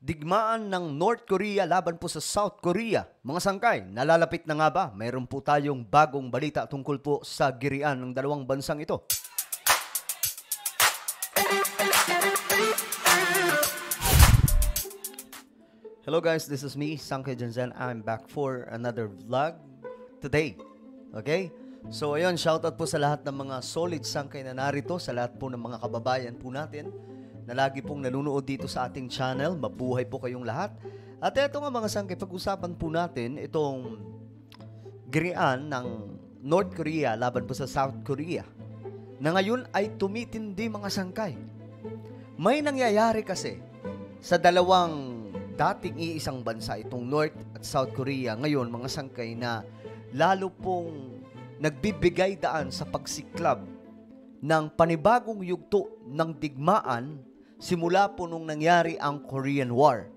Digmaan ng North Korea laban po sa South Korea. Mga sangkay, nalalapit na nga ba? Mayroon po tayong bagong balita tungkol po sa girian ng dalawang bansang ito. Hello guys, this is me, Sangkay Janzen. I'm back for another vlog today. Okay? So ayun, shoutout po sa lahat ng mga solid sangkay na narito, sa lahat po ng mga kababayan po natin na lagi pong nanonood dito sa ating channel. Mabuhay po kayong lahat. At eto nga mga sangkay, pag-usapan po natin itong girian ng North Korea laban po sa South Korea na ngayon ay tumitindi mga sangkay. May nangyayari kasi sa dalawang dating iisang bansa, itong North at South Korea, ngayon mga sangkay, na lalo pong nagbibigay daan sa pagsiklab ng panibagong yugto ng digmaan simula po nung nangyari ang Korean War.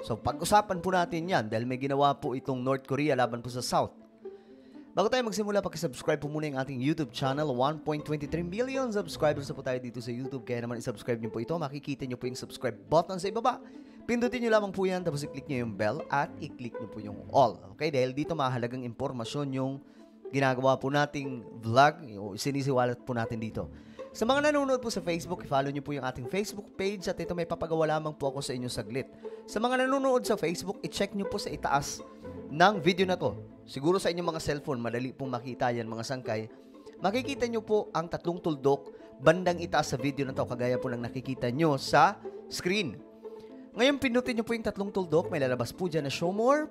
So pag-usapan po natin yan dahil may ginawa po itong North Korea laban po sa South. Bago tayo magsimula, pakisubscribe po muna yung ating YouTube channel. 1.23 million subscribers na po tayo dito sa YouTube. Kaya naman isubscribe nyo po ito. Makikita nyo po yung subscribe button sa ibaba. Pindutin nyo lamang po yan, tapos i-click nyo yung bell at i-click nyo po yung all. Okay? Dahil dito mahalagang impormasyon yung ginagawa po nating vlog, o sinisiwalat po natin dito. Sa mga nanonood po sa Facebook, i-follow nyo po yung ating Facebook page at ito may papagawa lamang po ako sa inyo saglit. Sa mga nanonood sa Facebook, i-check nyo po sa itaas ng video na to. Siguro sa inyong mga cellphone, madali pong makita yan mga sangkay. Makikita nyo po ang tatlong tuldok bandang itaas sa video na to, kagaya po ng nakikita nyo sa screen. Ngayon, pindutin nyo po yung tatlong tuldok, may lalabas po dyan na show more.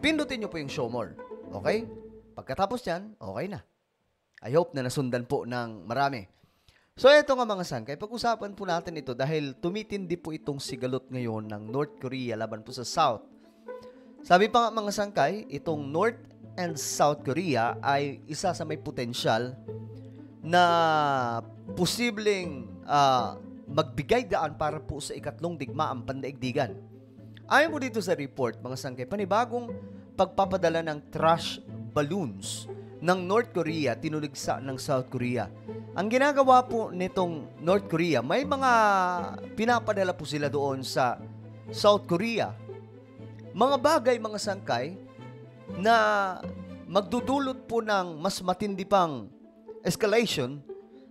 Pindutin nyo po yung show more. Okay? Pagkatapos yan, okay na. I hope na nasundan po ng marami. So, ito nga mga sangkay, pag-usapan po natin ito dahil tumitindi po itong sigalot ngayon ng North Korea laban po sa South. Sabi pa nga mga sangkay, itong North and South Korea ay isa sa may potensyal na posibleng magbigay daan para po sa ikatlong digmaang pandaigdigan. Ayon po dito sa report, mga sangkay, panibagong pagpapadala ng trash balloons ng North Korea tinuligsa ng South Korea. Ang ginagawa po nitong North Korea, may mga pinapadala po sila doon sa South Korea. Mga bagay, mga sangkay, na magdudulot po ng mas matindi pang escalation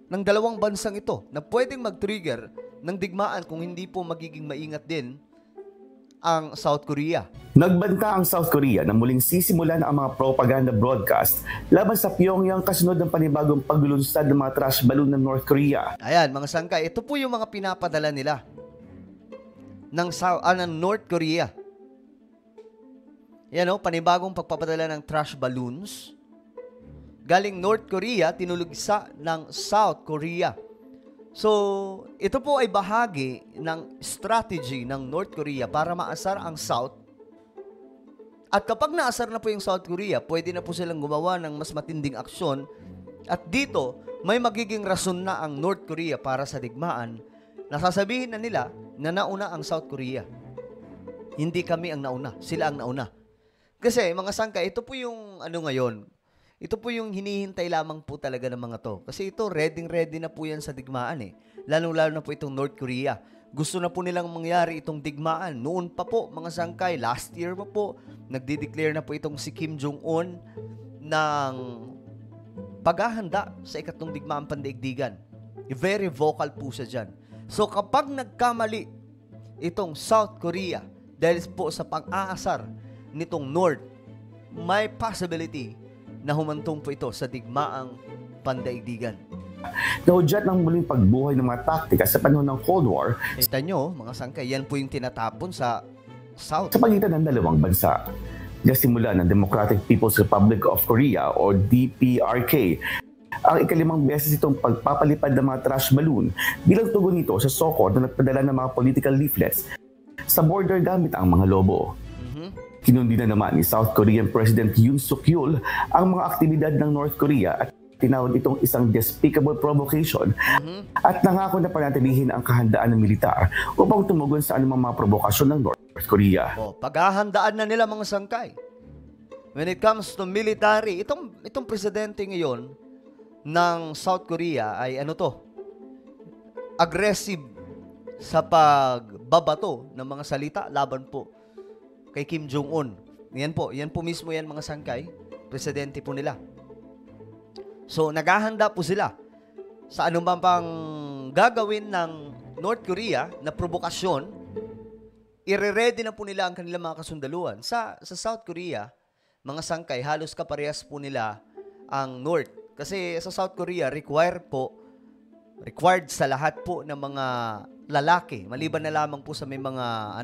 ng dalawang bansang ito na pwedeng mag-trigger ng digmaan kung hindi po magiging maingat din ang South Korea. Nagbanta ang South Korea na muling sisimulan ang mga propaganda broadcast laban sa Pyongyang kasunod ng panibagong paglulunsad ng mga trash balloon ng North Korea. Ayan, mga sangkay, ito po yung mga pinapadala nila ng North Korea. Yan o, panibagong pagpapadala ng trash balloons. Galing North Korea, tinulugsa ng South Korea. So, ito po ay bahagi ng strategy ng North Korea para maasar ang South. At kapag naasar na po yung South Korea, pwede na po silang gumawa ng mas matinding aksyon. At dito, may magiging rason na ang North Korea para sa digmaan. Nasasabihin na nila na nauna ang South Korea. Hindi kami ang nauna, sila ang nauna. Kasi mga sangkay, ito po yung ngayon. Ito po yung hinihintay lamang po talaga ng mga to. Kasi ito, ready na po yan sa digmaan eh. Lalong-lalo na po itong North Korea. Gusto na po nilang mangyari itong digmaan. Noon pa po, mga sangkay, last year pa po, nagde-declare na po itong si Kim Jong-un ng paghahanda sa ikatlong digmaan pandaigdigan. Very vocal po siya dyan. So kapag nagkamali itong South Korea dahil po sa pang-aasar nitong North, may possibility na humantong po ito sa digmaang pandaigdigan. Nahudyat ng muling pagbuhay ng mga taktika sa panahon ng Cold War. Kita nyo, mga sangkay, yan po yung tinatapon sa South. Sa pagitan ng dalawang bansa. Nasimula ng Democratic People's Republic of Korea o DPRK ang ikalimang beses itong pagpapalipad ng mga trash balloon bilang tugon nito sa SOCOR na nagpadala ng mga political leaflets sa border gamit ang mga lobo. Kinundi na naman ni South Korean President Yoon Suk Yeol ang mga aktibidad ng North Korea at tinawag itong isang despicable provocation at nangako na panatilihin ang kahandaan ng militar upang tumugon sa anumang mga provokasyon ng North Korea. Paghahandaan na nila mga sangkay. When it comes to military, itong presidente ngayon ng South Korea ay aggressive sa pagbabato ng mga salita laban po kay Kim Jong-un. Yan po mismo yan mga sangkay, presidente po nila. So, naghahanda po sila sa anumang pang gagawin ng North Korea na provokasyon. Ire-ready na po nila ang kanilang mga kasundaluhan. Sa South Korea, mga sangkay, halos kaparehas po nila ang North. Kasi sa South Korea, required sa lahat po ng mga lalaki, maliban na lamang po sa may mga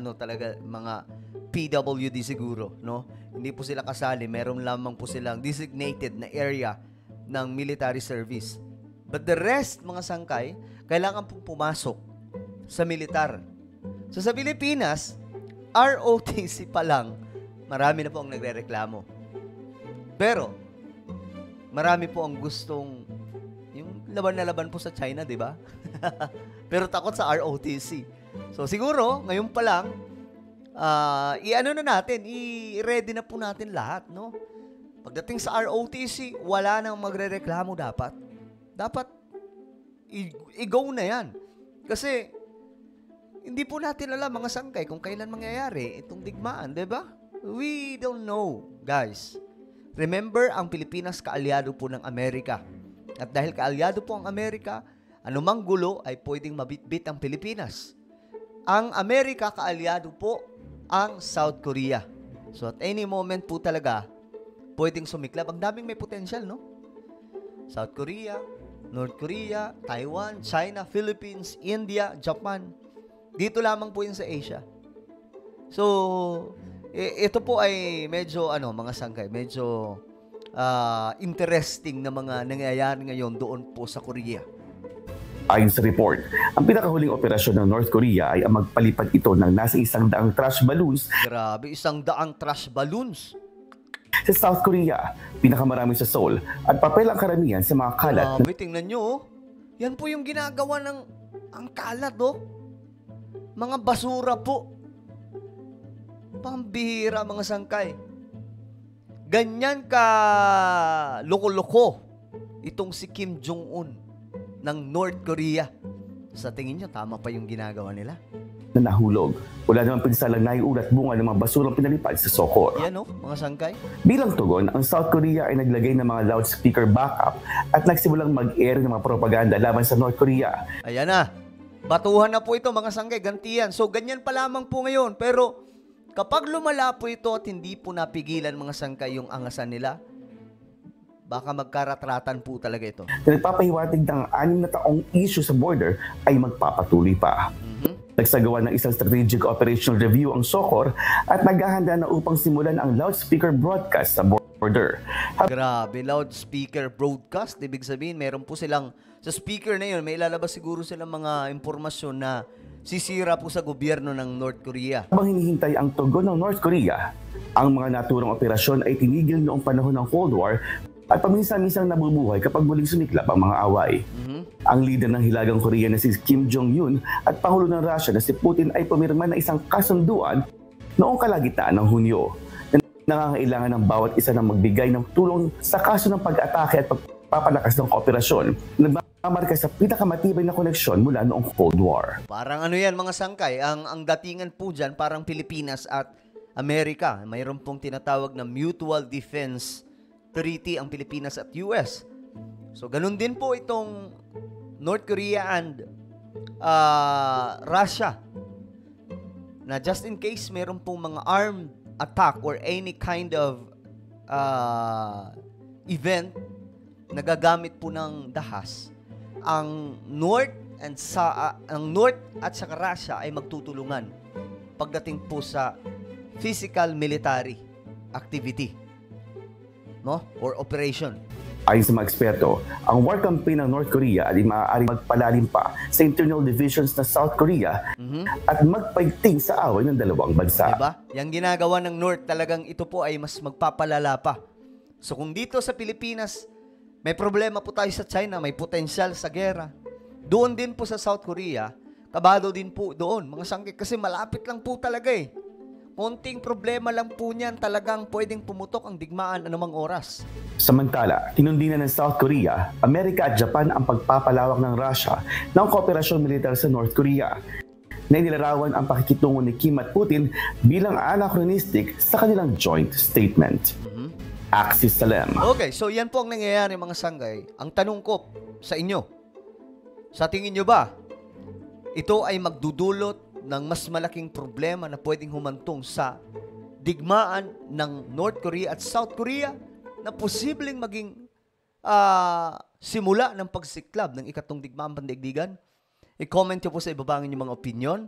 mga PWD siguro, no? Hindi po sila kasali, meron lamang po silang designated na area ng military service. But the rest, mga sangkay, kailangan po pumasok sa militar. So sa Pilipinas, ROTC pa lang, marami na po ang nagrereklamo. Pero marami po ang gustong yung laban na laban po sa China, di ba? Pero takot sa ROTC. So siguro, ngayon pa lang, i-ready na po natin lahat, no? Pagdating sa ROTC, wala nang magrereklamo dapat. Dapat, i-go na yan. Kasi, hindi po natin alam, mga sangkay, kung kailan mangyayari itong digmaan, di ba? We don't know, guys. Remember, ang Pilipinas kaalyado po ng Amerika. At dahil kaalyado po ang Amerika, anumang gulo ay pwedeng mabitbit ang Pilipinas. Ang Amerika kaalyado po ang South Korea. So at any moment po talaga, pwedeng sumiklab. Ang daming may potential, no? South Korea, North Korea, Taiwan, China, Philippines, India, Japan. Dito lamang po yun sa Asia. So, ito po ay medyo, mga sangkay, medyo interesting na mga nangyayari ngayon doon po sa Korea. Ayon sa report, ang pinakahuling operasyon ng North Korea ay ang magpalipad ito ng nasa 100 trash balloons. Grabe, 100 trash balloons. Sa South Korea, pinakamarami sa Seoul at papel ang karamihan sa mga kalat. Grabe, tingnan nyo, oh. Yan po yung ginagawa ng ang kalat, oh. Mga basura po. Pambihira, mga sangkay. Ganyan ka loko-loko itong si Kim Jong-un ng North Korea. Sa tingin nyo, tama pa yung ginagawa nila? Na nahulog. Wala namang pinsalang naiulat bunga ng mga basurang pinalipad sa Sokor. Yan, oh, mga sangkay. Bilang tugon, ang South Korea ay naglagay ng mga loudspeaker backup at nagsimulang mag-air ng mga propaganda laban sa North Korea. Ayan na. Batuhan na po ito, mga sangkay. Gantiyan. So, ganyan pa lamang po ngayon. Pero, kapag lumala po ito at hindi po napigilan, mga sangkay, yung angasan nila, baka magkaratratan po talaga ito. Na nagpapahiwatig ng 6 na taong issue sa border ay magpapatuloy pa. Nagsagawa ng isang strategic operational review ang SOCOR at naghahanda na upang simulan ang loudspeaker broadcast sa border. Grabe, loudspeaker broadcast. Ibig sabihin, meron po silang, sa speaker na yun, may ilalabas siguro silang mga impormasyon na sisira po sa gobyerno ng North Korea. Habang hinihintay ang tugon ng North Korea, ang mga naturang operasyon ay tinigil noong panahon ng Cold War at paminsan-minsang nabubuhay kapag muling sumiklab ang mga away. Ang leader ng Hilagang Korea na si Kim Jong-un at Pangulo ng Russia na si Putin ay pumirma ng isang kasunduan noong kalagitnaan ng Hunyo na nangangailangan ng bawat isa na magbigay ng tulong sa kaso ng pag-atake at pagpapalakas ng kooperasyon. Nagmamarka sa pinakamatibay na koneksyon mula noong Cold War. Parang ano yan, mga sangkay, ang datingan po dyan, parang Pilipinas at Amerika. Mayroon pong tinatawag na Mutual Defense Treaty ang Pilipinas at US. So, ganun din po itong North Korea and Russia. Na just in case meron pong mga armed attack or any kind of event na gagamit po ng dahas, ang North at saka Russia ay magtutulungan pagdating po sa physical military activity, no? Or operation. Ayon sa mga eksperto, ang war campaign ng North Korea ay maaaring magpalalim pa sa internal divisions na South Korea at magpaigting sa away ng dalawang bansa. Diba? Yang ginagawa ng North, talagang ito po ay mas magpapalala pa. So kung dito sa Pilipinas, may problema po tayo sa China, may potensyal sa gera. Doon din po sa South Korea, kabado din po doon, mga sangkay, kasi malapit lang po talaga eh. Konting problema lang po niyan, talagang pwedeng pumutok ang digmaan anumang oras. Samantala, tinundina ng South Korea, Amerika at Japan ang pagpapalawak ng Russia ng kooperasyon militar sa North Korea. na inilarawan ang pakikitungo ni Kim at Putin bilang anachronistic sa kanilang joint statement. Axis Salem. Okay, so yan po ang nangyayari mga sanggay. Ang tanong ko sa inyo, sa tingin nyo ba, ito ay magdudulot ng mas malaking problema na pwedeng humantong sa digmaan ng North Korea at South Korea na posibleng maging simula ng pagsiklab ng ikatlong digmaan pandaigdigan? I-comment nyo po sa ibaba ang inyong mga opinion.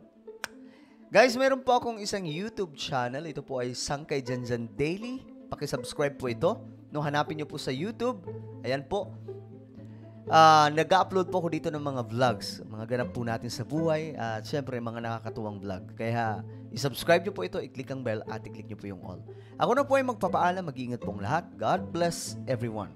Guys, meron po akong isang YouTube channel. Ito po ay Sangkay Janjan Daily. Pakisubscribe po ito. No, hanapin nyo po sa YouTube. Ayan po. Nag-upload po ako dito ng mga vlogs. Mga ganap po natin sa buhay. At syempre, mga nakakatuwang vlog. Kaya, i-subscribe nyo po ito, i-click ang bell at i-click nyo po yung all. Ako na po ay magpapaalam. Mag-iingat pong lahat. God bless everyone.